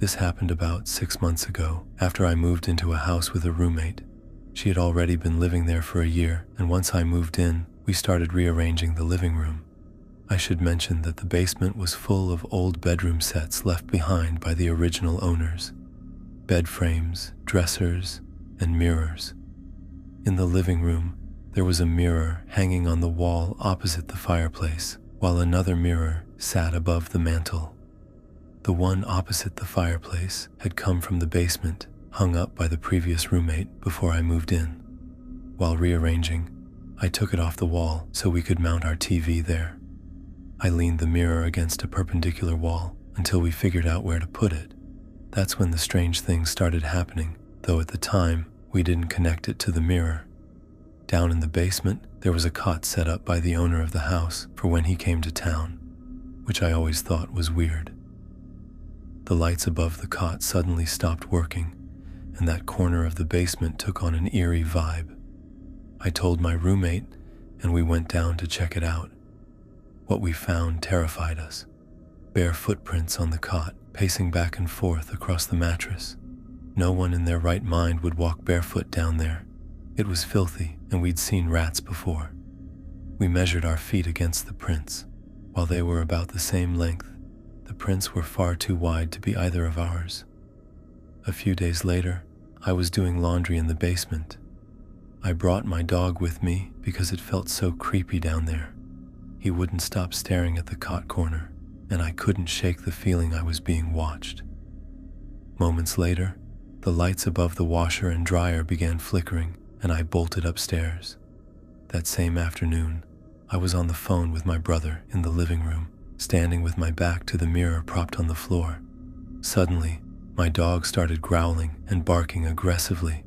This happened about 6 months ago, after I moved into a house with a roommate. She had already been living there for a year, and once I moved in, we started rearranging the living room. I should mention that the basement was full of old bedroom sets left behind by the original owners. Bed frames, dressers, and mirrors. In the living room, there was a mirror hanging on the wall opposite the fireplace, while another mirror sat above the mantel. The one opposite the fireplace had come from the basement, hung up by the previous roommate before I moved in. While rearranging, I took it off the wall so we could mount our TV there. I leaned the mirror against a perpendicular wall until we figured out where to put it. That's when the strange things started happening, though at the time, we didn't connect it to the mirror. Down in the basement, there was a cot set up by the owner of the house for when he came to town, which I always thought was weird. The lights above the cot suddenly stopped working, and that corner of the basement took on an eerie vibe. I told my roommate, and we went down to check it out. What we found terrified us. Bare footprints on the cot, pacing back and forth across the mattress. No one in their right mind would walk barefoot down there. It was filthy, and we'd seen rats before. We measured our feet against the prints. While they were about the same length, the prints were far too wide to be either of ours. A few days later, I was doing laundry in the basement. I brought my dog with me because it felt so creepy down there. He wouldn't stop staring at the cot corner, and I couldn't shake the feeling I was being watched. Moments later, the lights above the washer and dryer began flickering, and I bolted upstairs. That same afternoon, I was on the phone with my brother in the living room, standing with my back to the mirror propped on the floor. Suddenly, my dog started growling and barking aggressively.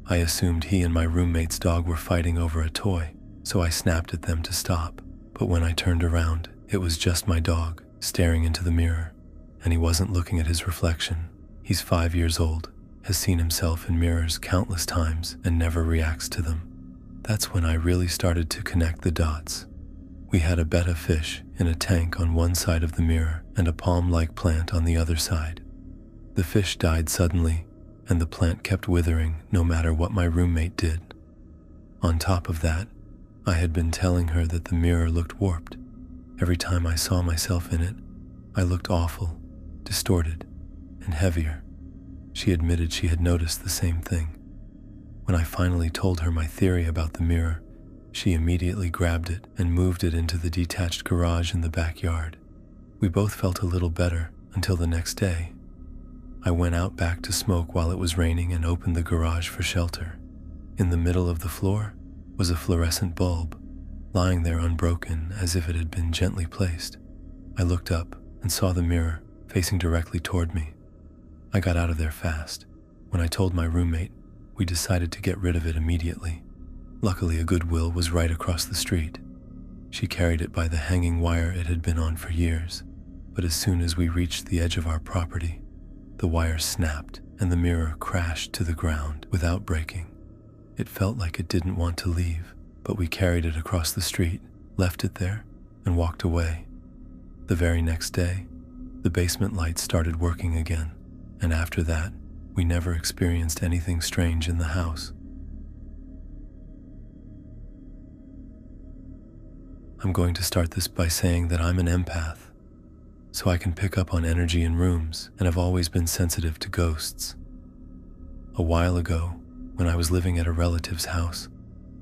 I assumed he and my roommate's dog were fighting over a toy, so I snapped at them to stop. But when I turned around, it was just my dog, staring into the mirror, and he wasn't looking at his reflection. He's 5 years old, has seen himself in mirrors countless times, and never reacts to them. That's when I really started to connect the dots. We had a betta fish in a tank on one side of the mirror and a palm-like plant on the other side. The fish died suddenly, and the plant kept withering no matter what my roommate did. On top of that, I had been telling her that the mirror looked warped. Every time I saw myself in it, I looked awful, distorted, and heavier. She admitted she had noticed the same thing. When I finally told her my theory about the mirror, she immediately grabbed it and moved it into the detached garage in the backyard. We both felt a little better until the next day. I went out back to smoke while it was raining and opened the garage for shelter. In the middle of the floor was a fluorescent bulb, lying there unbroken as if it had been gently placed. I looked up and saw the mirror facing directly toward me. I got out of there fast. When I told my roommate, we decided to get rid of it immediately. Luckily, a Goodwill was right across the street. She carried it by the hanging wire it had been on for years, but as soon as we reached the edge of our property, the wire snapped and the mirror crashed to the ground without breaking. It felt like it didn't want to leave, but we carried it across the street, left it there, and walked away. The very next day, the basement lights started working again, and after that, we never experienced anything strange in the house. I'm going to start this by saying that I'm an empath, so I can pick up on energy in rooms and have always been sensitive to ghosts. A while ago, when I was living at a relative's house,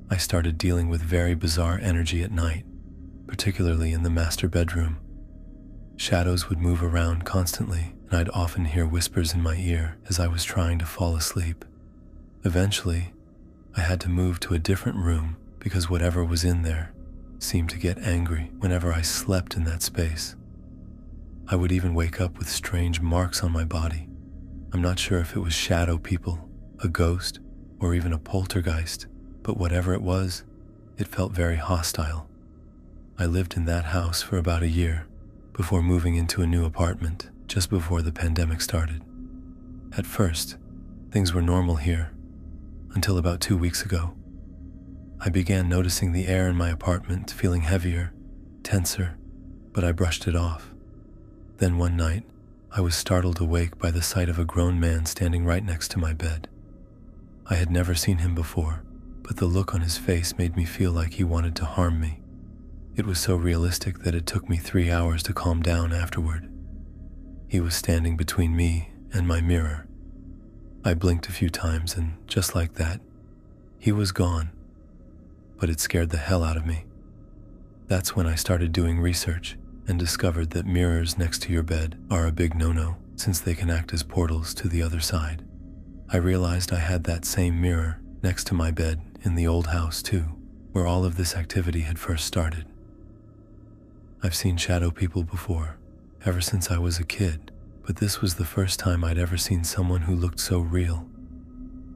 I started dealing with very bizarre energy at night, particularly in the master bedroom. Shadows would move around constantly, and I'd often hear whispers in my ear as I was trying to fall asleep. Eventually, I had to move to a different room because whatever was in there seemed to get angry whenever I slept in that space. I would even wake up with strange marks on my body. I'm not sure if it was shadow people, a ghost, or even a poltergeist, but whatever it was, it felt very hostile. I lived in that house for about a year before moving into a new apartment just before the pandemic started. At first, things were normal here, until about 2 weeks ago. I began noticing the air in my apartment feeling heavier, tenser, but I brushed it off. Then one night, I was startled awake by the sight of a grown man standing right next to my bed. I had never seen him before, but the look on his face made me feel like he wanted to harm me. It was so realistic that it took me 3 hours to calm down afterward. He was standing between me and my mirror. I blinked a few times and, just like that, he was gone. But it scared the hell out of me. That's when I started doing research and discovered that mirrors next to your bed are a big no-no, since they can act as portals to the other side. I realized I had that same mirror next to my bed in the old house too, where all of this activity had first started. I've seen shadow people before, ever since I was a kid, but this was the first time I'd ever seen someone who looked so real.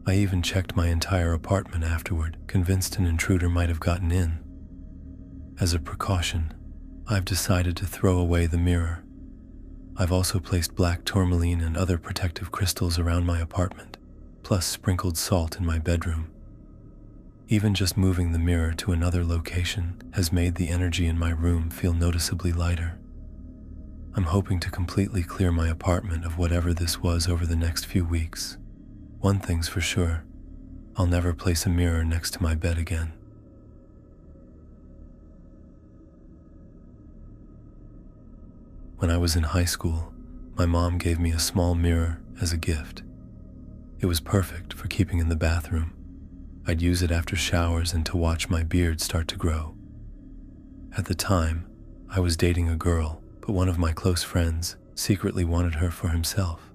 I even checked my entire apartment afterward, convinced an intruder might have gotten in. As a precaution, I've decided to throw away the mirror. I've also placed black tourmaline and other protective crystals around my apartment, plus sprinkled salt in my bedroom. Even just moving the mirror to another location has made the energy in my room feel noticeably lighter. I'm hoping to completely clear my apartment of whatever this was over the next few weeks. One thing's for sure, I'll never place a mirror next to my bed again. When I was in high school, my mom gave me a small mirror as a gift. It was perfect for keeping in the bathroom. I'd use it after showers and to watch my beard start to grow. At the time, I was dating a girl, but one of my close friends secretly wanted her for himself.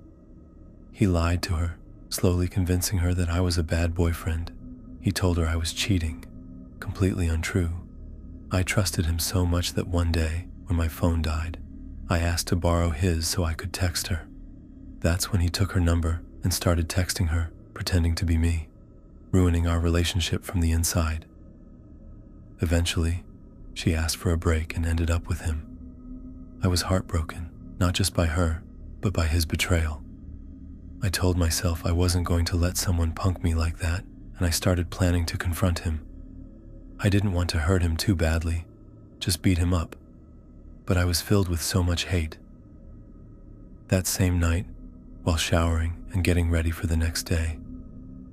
He lied to her, slowly convincing her that I was a bad boyfriend. He told her I was cheating, completely untrue. I trusted him so much that one day, when my phone died, I asked to borrow his so I could text her. That's when he took her number and started texting her, pretending to be me, ruining our relationship from the inside. Eventually, she asked for a break and ended up with him. I was heartbroken, not just by her, but by his betrayal. I told myself I wasn't going to let someone punk me like that, and I started planning to confront him. I didn't want to hurt him too badly, just beat him up. But I was filled with so much hate. That same night, while showering and getting ready for the next day,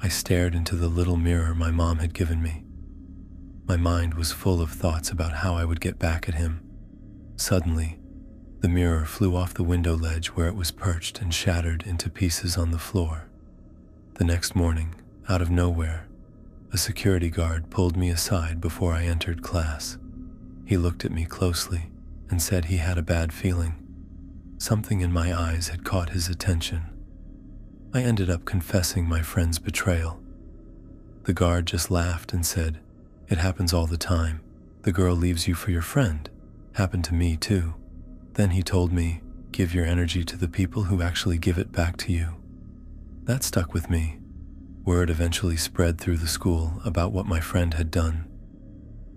I stared into the little mirror my mom had given me. My mind was full of thoughts about how I would get back at him. Suddenly, the mirror flew off the window ledge where it was perched and shattered into pieces on the floor. The next morning, out of nowhere, a security guard pulled me aside before I entered class. He looked at me closely and said he had a bad feeling. Something in my eyes had caught his attention. I ended up confessing my friend's betrayal. The guard just laughed and said, "It happens all the time. The girl leaves you for your friend. Happened to me too." Then he told me, "Give your energy to the people who actually give it back to you." That stuck with me. Word eventually spread through the school about what my friend had done.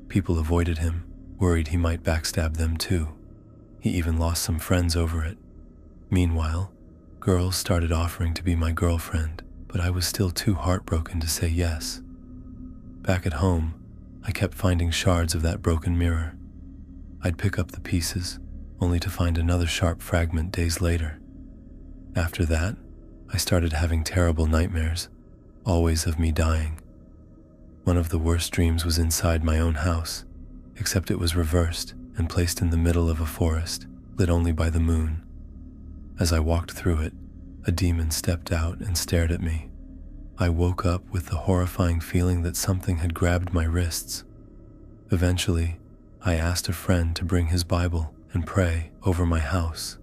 People avoided him, worried he might backstab them too. He even lost some friends over it. Meanwhile, girls started offering to be my girlfriend, but I was still too heartbroken to say yes. Back at home, I kept finding shards of that broken mirror. I'd pick up the pieces, only to find another sharp fragment days later. After that, I started having terrible nightmares, always of me dying. One of the worst dreams was inside my own house, except it was reversed and placed in the middle of a forest, lit only by the moon. As I walked through it, a demon stepped out and stared at me. I woke up with the horrifying feeling that something had grabbed my wrists. Eventually, I asked a friend to bring his Bible and pray over my house.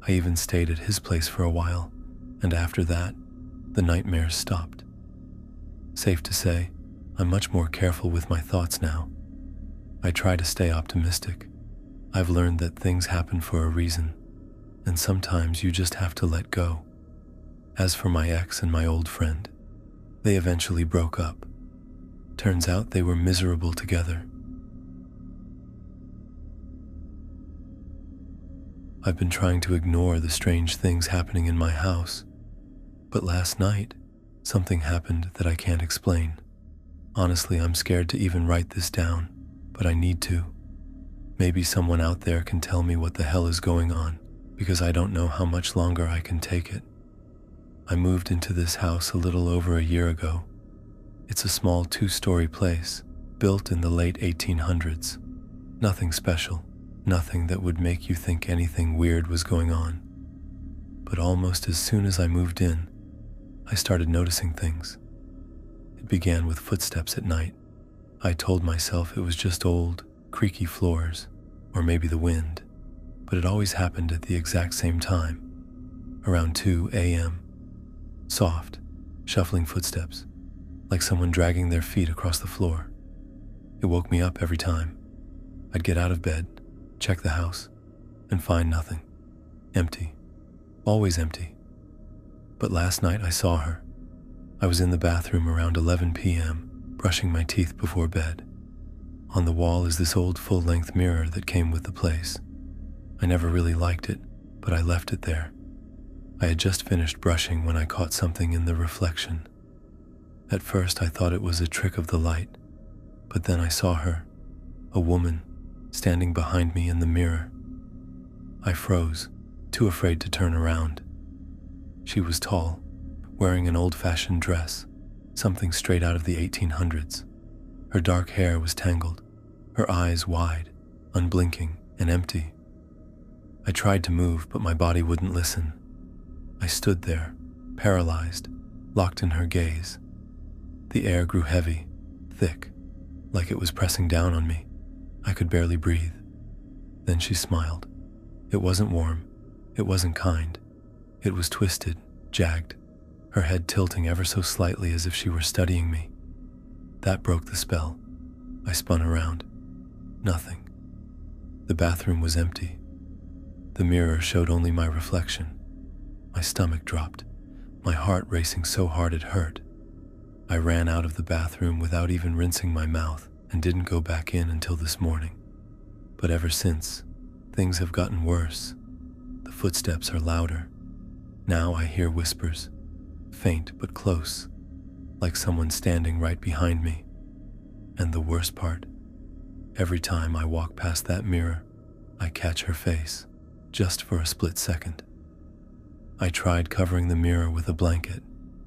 I even stayed at his place for a while, and after that, the nightmares stopped. Safe to say, I'm much more careful with my thoughts now. I try to stay optimistic. I've learned that things happen for a reason, and sometimes you just have to let go. As for my ex and my old friend, they eventually broke up. Turns out they were miserable together. I've been trying to ignore the strange things happening in my house, but last night, something happened that I can't explain. Honestly, I'm scared to even write this down, but I need to. Maybe someone out there can tell me what the hell is going on. because I don't know how much longer I can take it. I moved into this house a little over a year ago. It's a small 2-story place, built in the late 1800s. Nothing special, nothing that would make you think anything weird was going on. But almost as soon as I moved in, I started noticing things. It began with footsteps at night. I told myself it was just old, creaky floors, or maybe the wind, but it always happened at the exact same time, around 2 a.m. Soft, shuffling footsteps, like someone dragging their feet across the floor. It woke me up every time. I'd get out of bed, check the house, and find nothing. Empty. Always empty. But last night I saw her. I was in the bathroom around 11 p.m., brushing my teeth before bed. On the wall is this old full-length mirror that came with the place. I never really liked it, but I left it there. I had just finished brushing when I caught something in the reflection. At first I thought it was a trick of the light, but then I saw her, a woman, standing behind me in the mirror. I froze, too afraid to turn around. She was tall, wearing an old-fashioned dress, something straight out of the 1800s. Her dark hair was tangled, her eyes wide, unblinking, and empty. I tried to move, but my body wouldn't listen. I stood there, paralyzed, locked in her gaze. The air grew heavy, thick, like it was pressing down on me. I could barely breathe. Then she smiled. It wasn't warm. It wasn't kind. It was twisted, jagged, her head tilting ever so slightly as if she were studying me. That broke the spell. I spun around. Nothing. The bathroom was empty. The mirror showed only my reflection. My stomach dropped, my heart racing so hard it hurt. I ran out of the bathroom without even rinsing my mouth and didn't go back in until this morning. But ever since, things have gotten worse. The footsteps are louder. Now I hear whispers, faint but close, like someone standing right behind me. And the worst part, every time I walk past that mirror, I catch her face, just for a split second. I tried covering the mirror with a blanket,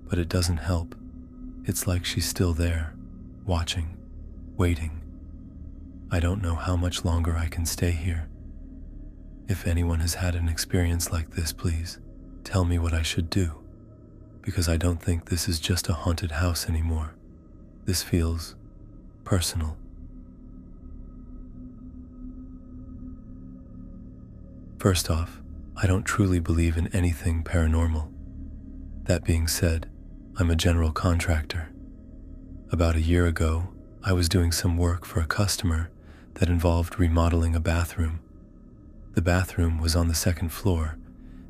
but it doesn't help. It's like she's still there, watching, waiting. I don't know how much longer I can stay here. If anyone has had an experience like this, please tell me what I should do, because I don't think this is just a haunted house anymore. This feels personal. First off, I don't truly believe in anything paranormal. That being said, I'm a general contractor. About a year ago, I was doing some work for a customer that involved remodeling a bathroom. The bathroom was on the second floor,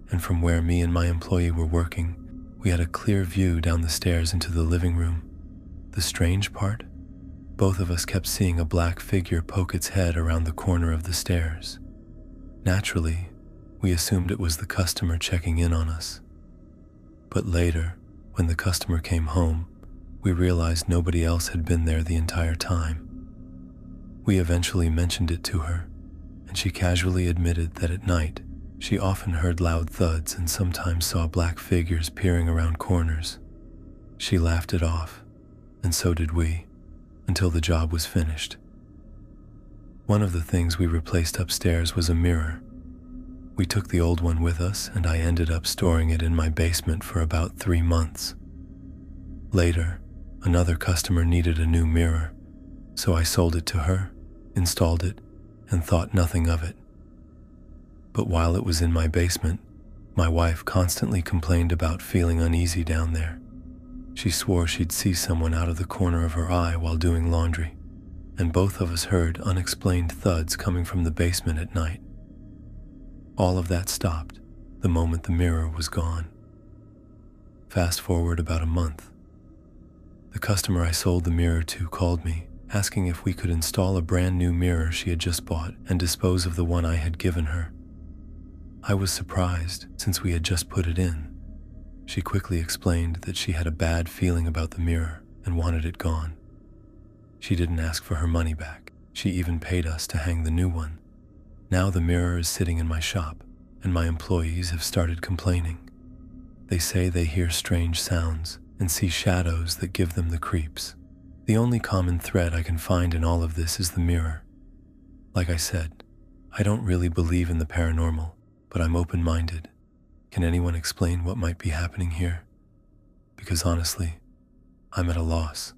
and from where me and my employee were working, we had a clear view down the stairs into the living room. The strange part? Both of us kept seeing a black figure poke its head around the corner of the stairs. Naturally, we assumed it was the customer checking in on us. But later, when the customer came home, we realized nobody else had been there the entire time. We eventually mentioned it to her, and she casually admitted that at night, she often heard loud thuds and sometimes saw black figures peering around corners. She laughed it off, and so did we, until the job was finished. One of the things we replaced upstairs was a mirror. We took the old one with us, and I ended up storing it in my basement for about 3 months. Later, another customer needed a new mirror, so I sold it to her, installed it, and thought nothing of it. But while it was in my basement, my wife constantly complained about feeling uneasy down there. She swore she'd see someone out of the corner of her eye while doing laundry, and both of us heard unexplained thuds coming from the basement at night. All of that stopped the moment the mirror was gone. Fast forward about a month. The customer I sold the mirror to called me, asking if we could install a brand new mirror she had just bought and dispose of the one I had given her. I was surprised, since we had just put it in. She quickly explained that she had a bad feeling about the mirror and wanted it gone. She didn't ask for her money back. She even paid us to hang the new one. Now the mirror is sitting in my shop, and my employees have started complaining. They say they hear strange sounds and see shadows that give them the creeps. The only common thread I can find in all of this is the mirror. Like I said, I don't really believe in the paranormal, but I'm open-minded. Can anyone explain what might be happening here? Because honestly, I'm at a loss.